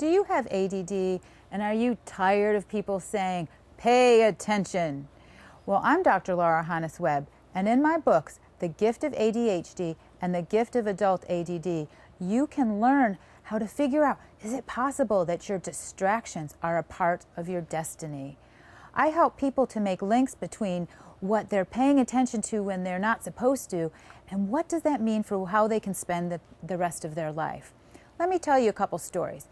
Do you have ADD, and are you tired of people saying, pay attention? Well, I'm Dr. Lara Honos-Webb, and in my books, The Gift of ADHD and The Gift of Adult ADD, you can learn how to figure out, is it possible that your distractions are a part of your destiny? I help people to make links between what they're paying attention to when they're not supposed to, and what does that mean for how they can spend the rest of their life. Let me tell you a couple stories.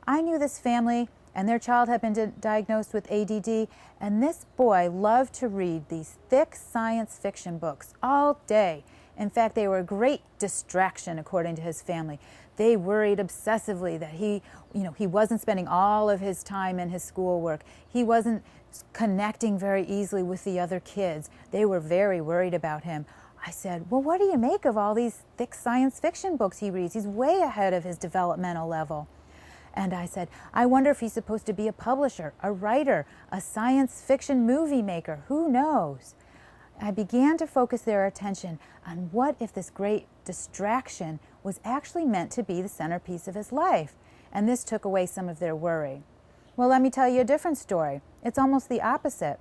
I knew this family, and their child had been diagnosed with ADD, and this boy loved to read these thick science fiction books all day. In fact, they were a great distraction, according to his family. They worried obsessively that he wasn't spending all of his time in his schoolwork. He wasn't connecting very easily with the other kids. They were very worried about him. I said, well, what do you make of all these thick science fiction books he reads? He's way ahead of his developmental level. And I said, I wonder if he's supposed to be a publisher, a writer, a science fiction movie maker. Who knows? I began to focus their attention on what if this great distraction was actually meant to be the centerpiece of his life. And this took away some of their worry. Well, let me tell you a different story. It's almost the opposite.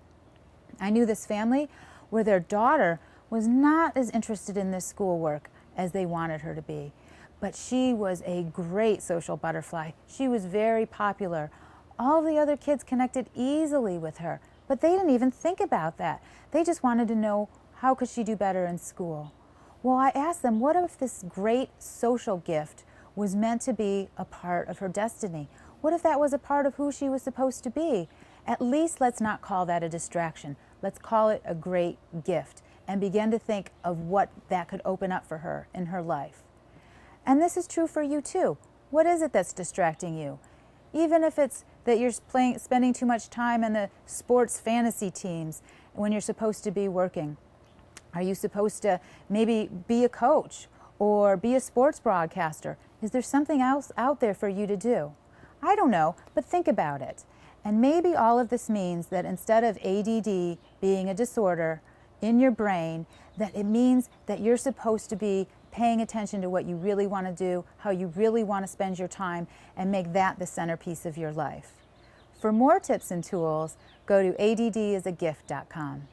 I knew this family where their daughter was not as interested in this schoolwork as they wanted her to be. But she was a great social butterfly. She was very popular. All the other kids connected easily with her, but they didn't even think about that. They just wanted to know, how could she do better in school? Well, I asked them, what if this great social gift was meant to be a part of her destiny? What if that was a part of who she was supposed to be? At least let's not call that a distraction. Let's call it a great gift and begin to think of what that could open up for her in her life. And this is true for you too. What is it that's distracting you? Even if it's that you're spending too much time in the sports fantasy teams when you're supposed to be working. Are you supposed to maybe be a coach or be a sports broadcaster? Is there something else out there for you to do? I don't know, but think about it. And maybe all of this means that instead of ADD being a disorder in your brain, that it means that you're supposed to be paying attention to what you really want to do, how you really want to spend your time, and make that the centerpiece of your life. For more tips and tools, go to addisagift.com.